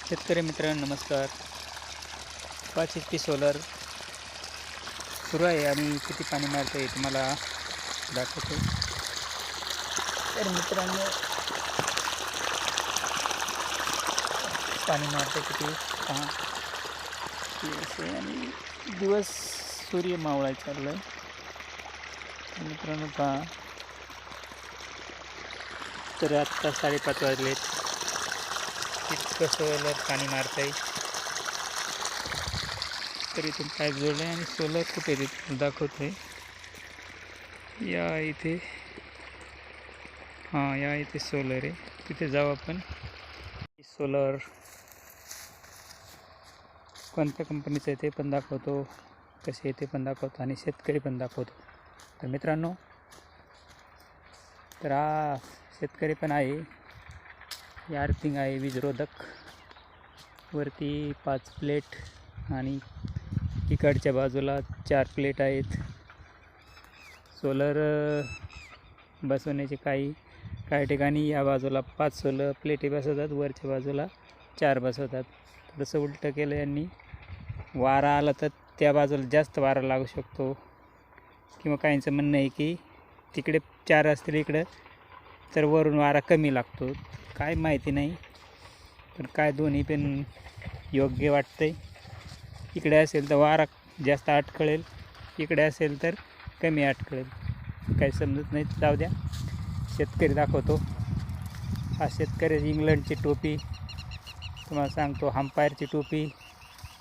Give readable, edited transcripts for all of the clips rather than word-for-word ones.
शेतकरी मित्रांनो नमस्कार. 5 HP सोलर सुरू आहे आणि किती पाणी मारतं आहे तुम्हाला दाखवतो. तर मित्रांनो पाणी मारतं किती पहा. आणि दिवस सूर्य मावळायला चाललं आहे मित्रांनो पहा. तर आत्ता 5:30 वाजलेत. इतकं सोलर पाणी मारत आहे. तर इथून पाईप जोडलं आहे आणि सोलर कुठे आहे दाखवत आहे. या इथे या इथे सोलर आहे. तिथे जाऊ आपण. सोलर कोणत्या कंपनीचं आहे ते पण दाखवतो, कसे आहे ते पण दाखवतो आणि शेतकरी पण दाखवतो. तर मित्रांनो तर हा शेतकरी पण आहे. ही अर्थिंग आहे वीजरोधक. वरती 5 प्लेट आणि इकडच्या बाजूला 4 प्लेट आहेत. सोलर बसवण्याचे काही ठिकाणी या बाजूला 5 सोलर प्लेटी बसवतात, वरच्या बाजूला 4 बसवतात. थोडंसं उलटं केलं यांनी. वारा आला तर त्या बाजूला जास्त वारा लागू शकतो, किंवा काहींचं म्हणणं आहे की तिकडे 4 असतील इकडं तर वरून वारा कमी लागतो. काय माहिती नाही, पण काय दोन्ही पण योग्य वाटतंय. इकडे असेल तर वारा जास्त अटकळेल, इकडे असेल तर कमी अटकळेल. काही समजत नाही. जाऊ द्या. शेतकरी दाखवतो. हा शेतकरी इंग्लंडची टोपी तुम्हाला सांगतो, हंपायरची टोपी,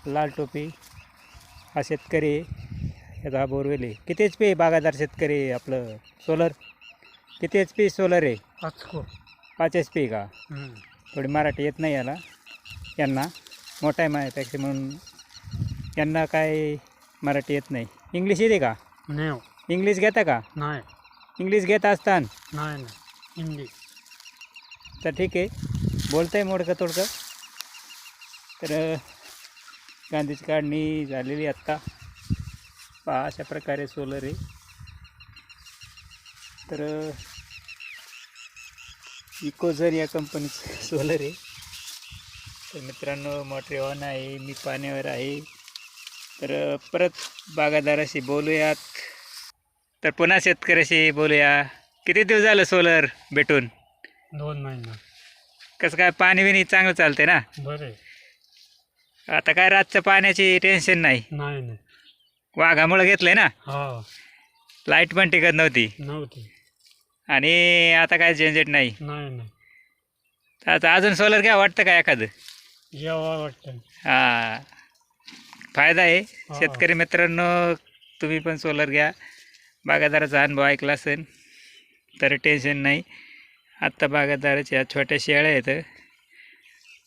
लाल टोपी. हा शेतकरी याचा बोरवेल आहे. किती HP बागायतदार शेतकरी आपलं सोलर किती HP सोलर आहे? 5 HP का? थोडी मराठी येत नाही याला, यांना मोठा आहे माझ्यापेक्षा म्हणून यांना काय मराठी येत नाही. इंग्लिश येते का? नाही. इंग्लिश घेता का? नाही. इंग्लिश घेत असताना नाही इंग्लिश. तर ठीक आहे, बोलतं आहे मोडकं तोडकं. तर गांधीची काढणी झालेली आत्ता पहा. अशा प्रकारे सोलर आहे. तर इकोझर या कंपनीचं सोलर आहे. तर मित्रांनो मोटर ऑन आहे, मी पाण्यावर आहे. तर परत बागायतदाराशी बोलूयात. तर पुन्हा शेतकऱ्याशी बोलूया. किती दिवस झालं सोलर भेटून? 2 महिना. कसं काय पाणी बिणी चांगलं चालते ना? बरे. आता काय रातचं पाण्याची टेन्शन नाही. नाही. वाघामुळं घेतलंय ना. हा. लाईट पण टिकत नव्हती आणि आता काय झंझट नाही. नाही. आता अजून सोलर घ्या वाटतं का एखादं? जेव्हा वाटतं. हां, फायदा आहे. शेतकरी मित्रांनो तुम्ही पण सोलर घ्या. बागायतदाराचा अनुभव ऐकला असेल तर टेन्शन नाही. आत्ता बागायतदाराच्या छोट्या शेळ्या आहेत.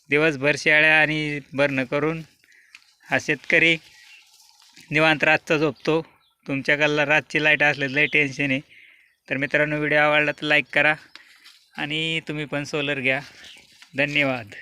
दिवसभर शेळ्या आणि भरणं करून हा शेतकरी निवांत रातचा झोपतो. तुमच्याकडला रातची लाईट असले लई टेन्शन आहे. तर मित्रांनो व्हिडिओ आवडला तर लाईक करा आणि तुम्ही पण सोलर घ्या. धन्यवाद.